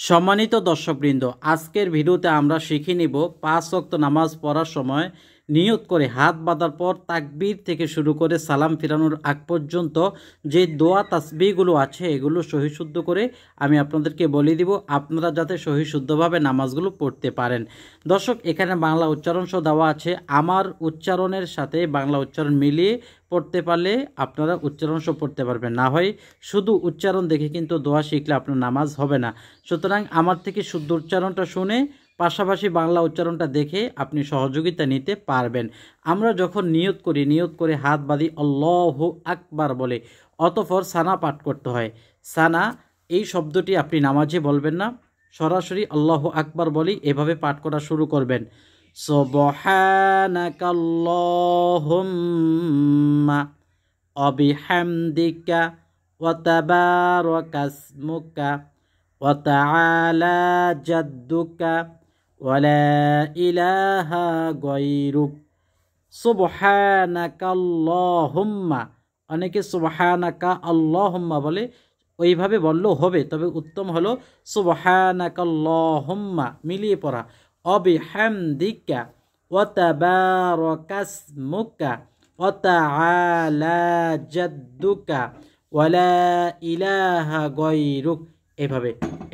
সম্মানিত দর্শকবৃন্দ, আজকের ভিডিওতে আমরা শিখে নিব 5 ওয়াক্ত নামাজ পড়ার সময় নিয়ত করে হাত বাঁধার পর তাকবীর থেকে শুরু করে সালাম ফিরানোর আগ পর্যন্ত যে দোয়া তাসবিহগুলো আছে এগুলো সহিশুদ্ধ করে আমি আপনাদেরকে বলে দিব, আপনারা যাতে সহিশুদ্ধভাবে নামাজগুলো পড়তে পারেন। দর্শক, এখানে বাংলা উচ্চারণ সহ দেওয়া আছে। আমার উচ্চারণের সাথে বাংলা উচ্চারণ মিলিয়ে পড়তে পারলে আপনারা উচ্চারণ সহ পড়তে পারবেন, না হয় শুধু উচ্চারণ দেখে কিন্তু দোয়া শিখলে আপনার নামাজ হবে না। সুতরাং আমার থেকে শুদ্ধ উচ্চারণটা শুনে পাশাপাশি বাংলা উচ্চারণটা দেখে আপনি সহযোগিতা নিতে পারবেন। আমরা যখন নিয়ত করি, নিয়ত করে হাত বাঁধি আল্লাহু আকবার বলে, অতঃপর সানা পাঠ করতে হয়। সানা এই শব্দটি আপনি নামাজে বলবেন না, সরাসরি আল্লাহু আকবার বলি এভাবে পাঠ করা শুরু করবেন। সুবহানাকাল্লাহুম্মা ওয়া বিহামদিকা ওয়া তাবারাকা ইসমুকা ওয়া তাআলা জাদ্দুকা ওয়া লা ইলাহা গায়রুক সুবহানাকাল্লাহুম্মা। অনেকে সুবহানাকা আল্লাহুম্মা বলে, ওইভাবে বললেও হবে, তবে উত্তম হলো সুবহানাকাল্লাহুম্মা মিলিয়ে পড়া। ওয়া বিহামদিকা ওয়া তাবারাকা ইসমুকা ওয়া তাআলা জাদ্দুকা ওয়া লা ইলাহা গায়রুক, এভাবে।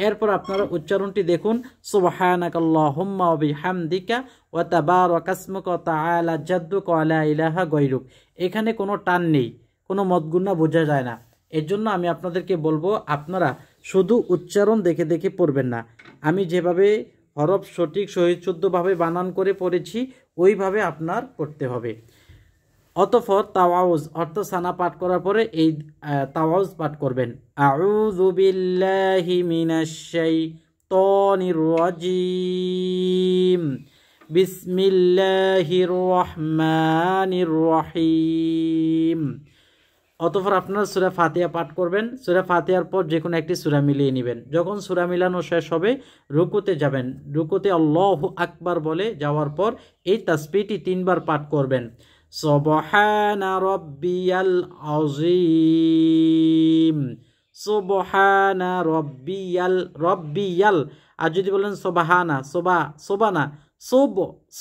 এরপর আপনারা উচ্চারণটি দেখুন, সুবহানাকাল্লাহুম্মা ওয়া বিহামদিকা ওয়া তাবারাকা ইসমুকা ওয়া তাআলা জাদ্দুকা ওয়া লা ইলাহা গায়রুক। এখানে কোনো টান নেই, কোনো মদগুন্না বোঝা যায় না। এর জন্য আমি আপনাদেরকে বলবো, আপনারা শুধু উচ্চারণ দেখে দেখে পড়বেন না। আমি যেভাবে হরফ সঠিক সহিশুদ্ধভাবে বানান করে পড়েছি ওইভাবে আপনার পড়তে হবে। অতঃপর তাওয়াউজ অর্থ সানা পাঠ করার পরে এই তাওয়াউজ পাঠ করবেন। আউযু বিল্লাহি মিনাশ শাইতানির রাজিম, বিসমিল্লাহির রহমানির রহিম। অতঃপর আপনারা সূরা ফাতিহা পাঠ করবেন। সূরা ফাতিহার পর যে কোনো একটি সূরা মিলিয়ে নেবেন। যখন সূরা মিলানো শেষ হবে রুকুতে যাবেন। রুকুতে আল্লাহু আকবার বলে যাওয়ার পর এই তাসবিহটি 3 বার পাঠ করবেন। সুবহানা রাব্বিয়াল আযীম, সুবহানা রাব্বিয়াল। আর যদি বলেন সুবহানা, সুবহানা,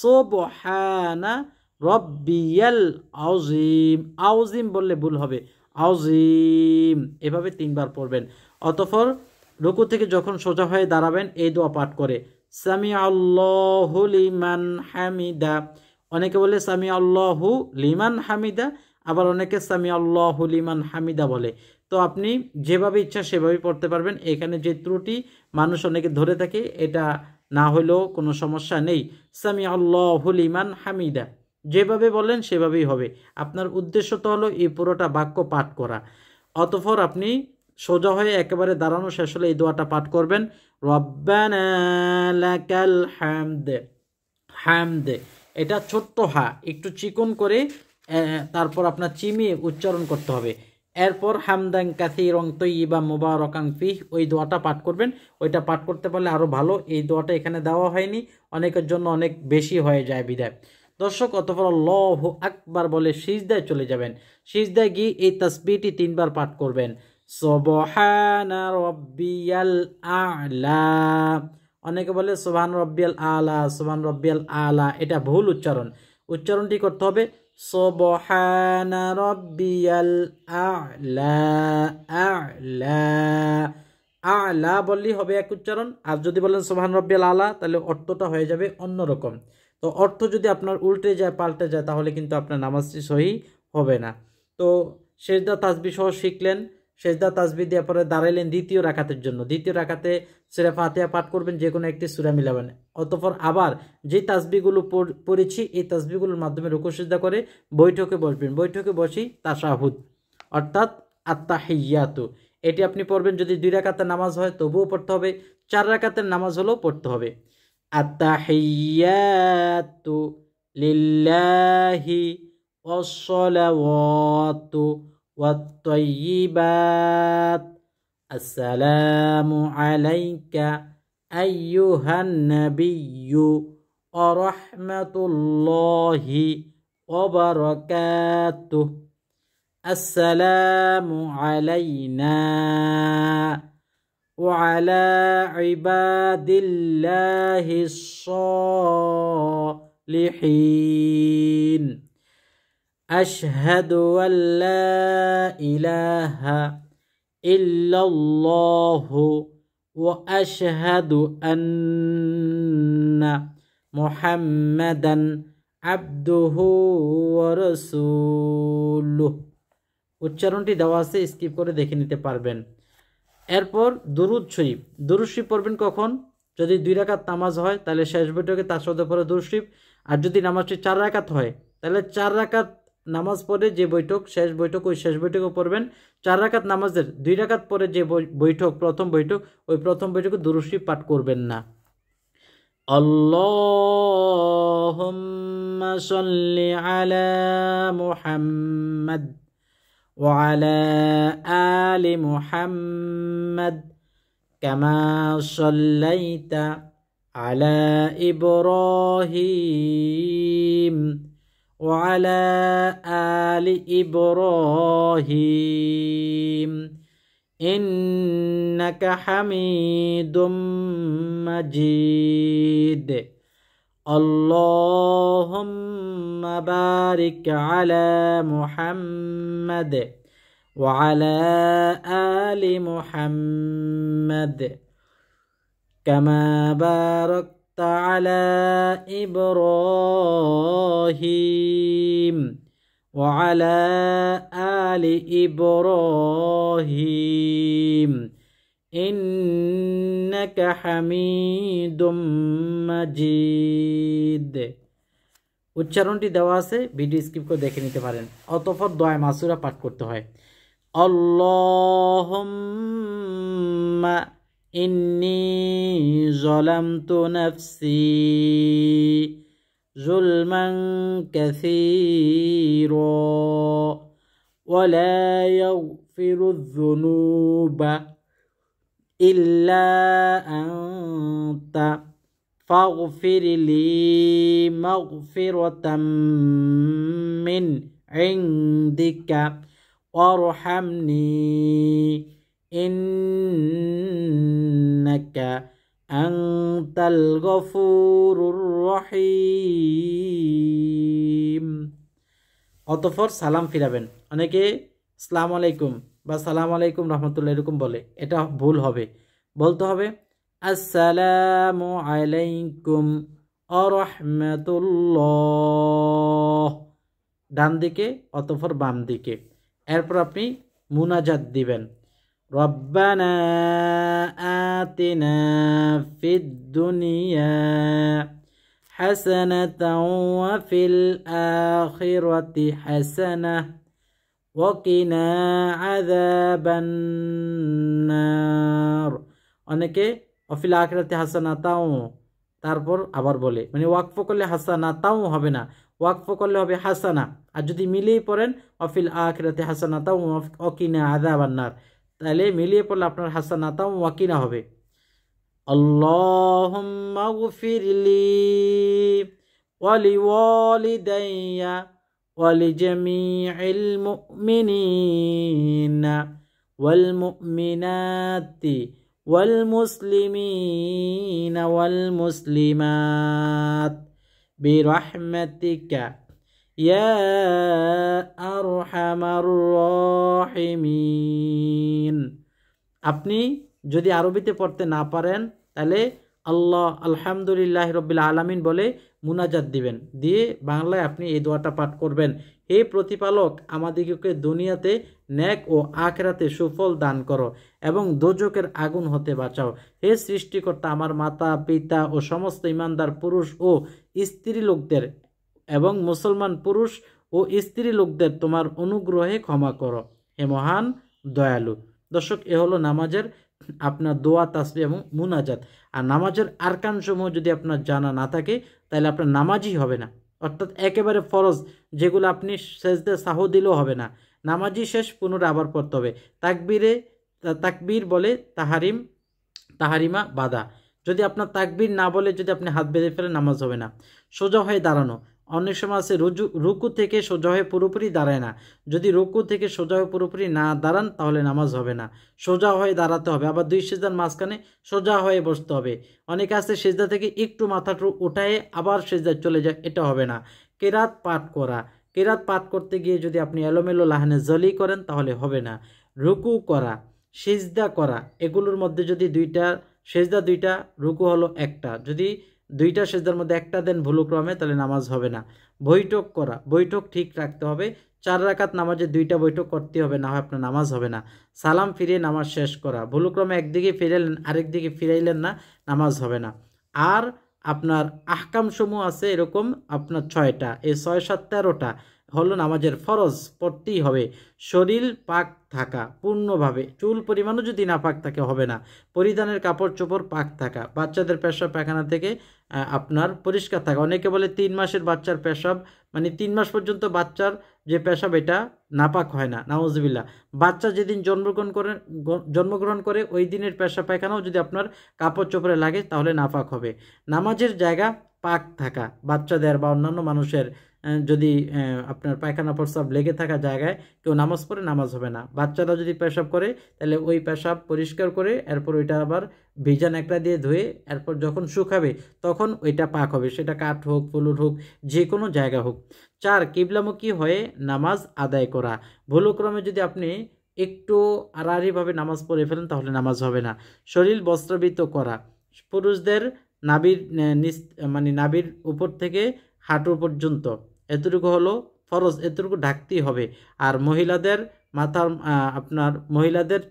সুবহানা রব্বিয়াল আযীম, আযীম বললে ভুল হবে, আযীম, এভাবে 3 বার পড়বেন। অতঃপর রুকু থেকে যখন সোজা হয়ে দাঁড়াবেন এই দোয়া পাঠ করে সামিআল্লাহু লিমান হামিদা। অনেকে বলে সামিআল্লাহু লিমান হামিদা, আবার অনেকে সামিআল্লাহু লিমান হামিদা বলে। তো আপনি যেভাবে ইচ্ছা সেভাবেই পড়তে পারবেন। এখানে যে ত্রুটি মানুষ অনেকে ধরে থাকে, এটা না হলেও কোনো সমস্যা নেই। সামিআল্লাহু লিমান হামিদা যেভাবে বলেন সেভাবেই হবে। আপনার উদ্দেশ্য তো হলো এই পুরোটা বাক্য পাঠ করা। অতঃপর আপনি সোজা হয়ে একেবারে দাঁড়ানো শেষ হলে এই দোয়াটা পাঠ করবেন, রব্বানা লাকাল হামদ। হামদ এটা ছোট্ট হা, একটু চিকন করে তারপর আপনার চিমিয়ে উচ্চারণ করতে হবে। এরপর হামদান কাসীরান তাইয়্যিবান মুবারাকান ফিহ, ওই দোয়াটা পাঠ করবেন। ওইটা পাঠ করতে পারলে আরও ভালো। এই দোয়াটা এখানে দেওয়া হয়নি, অনেকের জন্য অনেক বেশি হয়ে যায় বিদায়। দর্শক, অতঃপর আল্লাহু আকবার বলে সিজদায় চলে যাবেন। সিজদায় গিয়ে এই তাসবিহটি 3 বার পাঠ করবেন, সুবহানা রাব্বিয়াল আ'লা। অনেকে বলে সুবহান রাব্বিয়াল আ'লা, সুবহান রাব্বিয়াল আ'লা, এটা ভুল উচ্চারণ। উচ্চারণটি করতে হবে সুবহানা রাব্বিয়াল আ'লা, আ'লা, আ'লা বললেই হবে এক উচ্চারণ। আর যদি বলেন সুবহান রাব্বিয়াল আ'লা তাহলে অর্থটা হয়ে যাবে অন্যরকম। তো অর্থ যদি আপনার উল্টে যায়, পাল্টে যায়, তাহলে কিন্তু আপনার নামাজটি সহি হবে না। তো সেজদা তাসবিহ সহ শিখলেন। সেজদা তাসবিহ দেওয়ার পরে দাঁড়াইলেন দ্বিতীয় রাকাতের জন্য। দ্বিতীয় রাকাতে সূরা ফাতিহা পাঠ করবেন, যে কোনো একটি সূরা মিলাবেন। অতঃপর আবার যে তাসবিহগুলো পড়েছি এই তাসবিহগুলোর মাধ্যমে রুকু সিজদা করে বৈঠকে বসবেন। বৈঠকে বসেই তাশাহুদ অর্থাৎ আত্তাহিয়াতু, এটি আপনি পড়বেন। যদি 2 রাকাতের নামাজ হয় তবুও পড়তে হবে, 4 রাকাতের নামাজ হলেও পড়তে হবে। আত্তাহিয়াতু লিল্লাহি ওয়াসসালাওয়াতু ওয়াত-তাইয়্যিবাত, আসসালামু আলাইকা আইয়ুহান নাবিয়্যু ওয়া রাহমাতুল্লাহি ওয়া বারাকাতুহু, আসসালামু আলাইনা وعلى عباد الله الصالحين أشهد أن لا إله إلا الله وأشهد أن محمدا عبده ورسوله। উচ্চারণটি দেওয়া আছে, স্কিপ করে দেখে নিতে পারবেন। এরপর দুরুদ শরীফ। দুরুদ শরীফ পড়বেন কখন? যদি 2 রাকাত নামাজ হয় তাহলে শেষ বৈঠকে তাশাহুদে পরে দুরুদ শরীফ, আর যদি নামাজটি 4 রাকাত হয় তাহলে 4 রাকাত নামাজ পড়ে যে বৈঠক, শেষ বৈঠক, ওই শেষ বৈঠকও পড়বেন। 4 রাকাত নামাজের 2 রাকাত পরে যে বৈঠক, প্রথম বৈঠক, ওই প্রথম বৈঠকে দুরুদ শরীফ পাঠ করবেন না। আল্লাহুম্মা সাল্লি আলা মুহাম্মাদ وعلى آل محمد كما صليت على إبراهيم وعلى آل إبراهيم إنك حميد مجيد اللهم بارك على محمد وعلى آل محمد كما باركت على إبراهيم وعلى آل إبراهيم إنك حميد مجيد। উচ্চারণটি দেওয়া আছে, ভিডিও স্কিপ করে দেখে নিতে পারেন। অতঃপর দোয়া মাসুরা পাঠ করতে হয়। আল্লাহুম্মা ইন্নী যালামতু নাফসি যুলমান কাসীরা ওয়া লা ইয়াগফিরুয যুনুবা ইল্লা আনতা ফাগফির লি মাগফিরাতাম মিন ইনদিকা ওয়ারহামনি ইন্নাকা আনতাল গফুরুর রহিম। অতঃপর সালাম ফিরাবেন। অনেকে আসসালামু আলাইকুম বা সালাম আলাইকুম রহমতুল্লাহ এরকম বলে, এটা ভুল হবে। বলতে হবে আসসালামু আলাইকুম ওয়া রাহমাতুল্লাহ, ডান দিকে, অতঃপর বাম দিকে। এরপর আপনি মুনাজাত দিবেন। রব্বানা আতিনা ফিদ দুনিয়া হাসানাতাও ওয়া ফিল আখিরাতি হাসানাহ ওয়া কিনা আযাবান নার। অনেকে অফিল আখিরাতি হাসানাতাও তারপর আবার বলে, মানে ওয়াকফ করলে হাসানাতাও হবে না, ওয়াকফ করলে হবে হাসানা। আর যদি মিলিয়ে পড়েন অফিল আখিরাতি হাসানাতাও ওয়া কিনা আযাবান নার, তাহলে মিলিয়ে পড়লে আপনার হাসানাতাও ওয়া কিনা হবে। আল্লাহুম্মা গফিরলি ওয়া লিওয়ালিদাইয়া ওয়া লিজামিইল মুমিনিনা ওয়াল মুমিনাতি ওয়াল মুসলিমিনা ওয়াল মুসলিমাত বিরহমাতিকা ইয়া আরহামার রাহিমিন। আপনি যদি আরবিতে পড়তে না পারেন তাহলে আল্লাহ আলহামদুলিল্লাহ রব্বিল আলামিন বলে মুনাজাত দিবেন, দিয়ে বাংলায় আপনি এই দোয়াটা পাঠ করবেন। হে প্রতিপালক, আমাদিগকে দুনিয়াতে নেক ও আখিরাতে সুফল দান করো এবং দোজকের আগুন হতে বাঁচাও। হে সৃষ্টিকর্তা, আমার মাতা পিতা ও সমস্ত ইমানদার পুরুষ ও স্ত্রী লোকদের এবং মুসলমান পুরুষ ও স্ত্রী লোকদের তোমার অনুগ্রহে ক্ষমা করো, হে মহান দয়ালু। দর্শক, এ হলো নামাজের আপনার দোয়া, তাসবিহ এবং মুনাজাত। আর নামাজের আরকানসমূহ যদি আপনার জানা না থাকে তাহলে আপনার নামাজই হবে না। অর্থাৎ একেবারে ফরজ যেগুলো আপনি সেজদে সাহু দিলেও হবে না, নামাজই শেষ, পুনরায় আবার পড়তে হবে। তাকবীর বলে তাহারিমা বাদা। যদি আপনার তাকবীর না বলে যদি আপনি হাত বেঁধে ফেলেন নামাজ হবে না। সোজা হয়ে দাঁড়ানো, অনেক সময় আছে রুকু থেকে সোজা হয়ে পুরোপুরি দাঁড়ায় না। যদি রুকু থেকে সোজা হয়ে পুরোপুরি না দাঁড়ান তাহলে নামাজ হবে না। সোজা হয়ে দাঁড়াতে হবে, আবার 2 সিজদার মাঝখানে সোজা হয়ে বসতে হবে। অনেকে আছে সিজদা থেকে একটু মাথাটা উঠায়ে আবার সিজদায় চলে যায়, এটা হবে না। কেরাত পাঠ করা, কেরাত পাঠ করতে গিয়ে যদি আপনি এলোমেলো লাহানে জলি করেন তাহলে হবে না। রুকু করা, সিজদা করা, এগুলোর মধ্যে যদি সেজদা 2টা, রুকু হলো 1টা, যদি 2টা সেজদার মধ্যে একটা দেন ভুলক্রমে তাহলে নামাজ হবে না। বৈঠক করা, বৈঠক ঠিক রাখতে হবে। 4 রাকাত নামাজে 2টা বৈঠক করতে হবে, না হয় আপনার নামাজ হবে না। সালাম ফিরিয়ে নামাজ শেষ করা, ভুলক্রমে একদিকে ফিরাইলেন আরেক দিকে ফিরাইলেন না, নামাজ হবে না। আর আপনার আহকাম সমূহ আছে এরকম আপনার 6টা, এই 6, 7, 13টা হলো নামাজের ফরজ, পড়তেই হবে। শরীর পাক থাকা পূর্ণভাবে, চুল পরিমাণও যদি না পাক থাকে হবে না। পরিধানের কাপড় চোপড় পাক থাকা, বাচ্চাদের পেশাব পায়খানা থেকে আপনার পরিষ্কার থাকা। অনেকে বলে 3 মাসের বাচ্চার পেশাব, মানে 3 মাস পর্যন্ত বাচ্চার যে পেশাব এটা নাপাক হয় না, নাউজুবিল্লাহ। বাচ্চা যেদিন জন্মগ্রহণ করে ওই দিনের পেশাব পায়খানাও যদি আপনার কাপড় চোপড়ে লাগে তাহলে নাপাক হবে। নামাজের জায়গা পাক থাকা, বাচ্চাদের বা অন্যান্য মানুষের যদি আপনার পায়খানা প্রস্রাব লেগে থাকা জায়গায় কেউ নামাজ পড়ে, নামাজ হবে না। বাচ্চারা যদি পেশাব করে তাহলে ওই পেশাব পরিষ্কার করে এরপর ওইটা আবার ভিজা ন্যাকড়া দিয়ে ধুয়ে এরপর যখন শুকাবে তখন ওইটা পাক হবে, সেটা কাঠ হোক, ফুলুর হোক, যে কোনো জায়গা হোক। 4, কিবলামুখী হয়ে নামাজ আদায় করা। ভুলক্রমে যদি আপনি একটু আড়াআড়িভাবে নামাজ পড়ে ফেলেন তাহলে নামাজ হবে না। শরীর বস্ত্রাবৃত করা, পুরুষদের নাভির মানে নাভির উপর থেকে হাঁটু পর্যন্ত এতটুকু হলো ফরজ, এতটুকু ঢাকতেই হবে। আর মহিলাদের মাথার আপনার মহিলাদের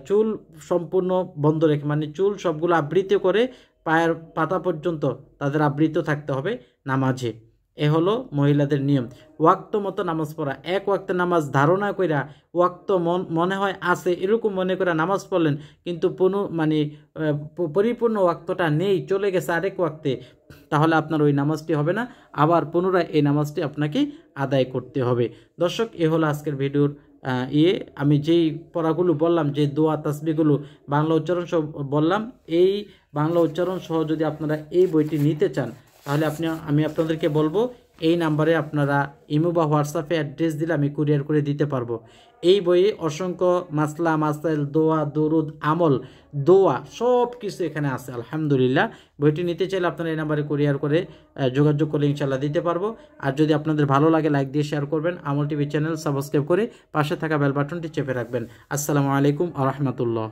চুল সম্পূর্ণ বন্ধ রেখে, মানে চুল সবগুলো আবৃত করে পায়ের পাতা পর্যন্ত তাদের আবৃত থাকতে হবে নামাজে। এ হলো মহিলাদের নিয়ম। ওয়াক্ত মতো নামাজ পড়া, এক ওয়াক্তের নামাজ ধারণা কইরা ওয়াক্ত মনে হয় আছে এরকম মনে করে নামাজ পড়লেন, কিন্তু পরিপূর্ণ ওয়াক্তটা নেই, চলে গেছে আরেক ওয়াক্তে, তাহলে আপনার ওই নামাজটি হবে না, আবার পুনরায় এই নামাজটি আপনাকে আদায় করতে হবে। দর্শক, এ হলো আজকের ভিডিওর আমি যেই পড়াগুলো বললাম, যে দোয়া তাসবিহগুলো বাংলা উচ্চারণ সহ বললাম, এই বাংলা উচ্চারণ সহ যদি আপনারা এই বইটি নিতে চান তাহলে আমি আপনাদেরকে বলবো এই নাম্বারে আপনারা ইমো বা হোয়াটসঅ্যাপে অ্যাড্রেস দিলে আমি কুরিয়ার করে দিতে পারবো। এই বইয়ে অসংখ্য মাসলা, মাসাইল, দোয়া, দরুদ, আমল, দোয়া সব কিছু এখানে আছে আলহামদুলিল্লাহ। বইটি নিতে চাইলে আপনারা এই নাম্বারে কুরিয়ার করে যোগাযোগ করলে ইনশাল্লাহ দিতে পারবো। আর যদি আপনাদের ভালো লাগে লাইক দিয়ে শেয়ার করবেন, আমল টিভি চ্যানেল সাবস্ক্রাইব করে পাশে থাকা বেল বাটনটি চেপে রাখবেন। আসসালামু আলাইকুম ওয়া রাহমাতুল্লাহ।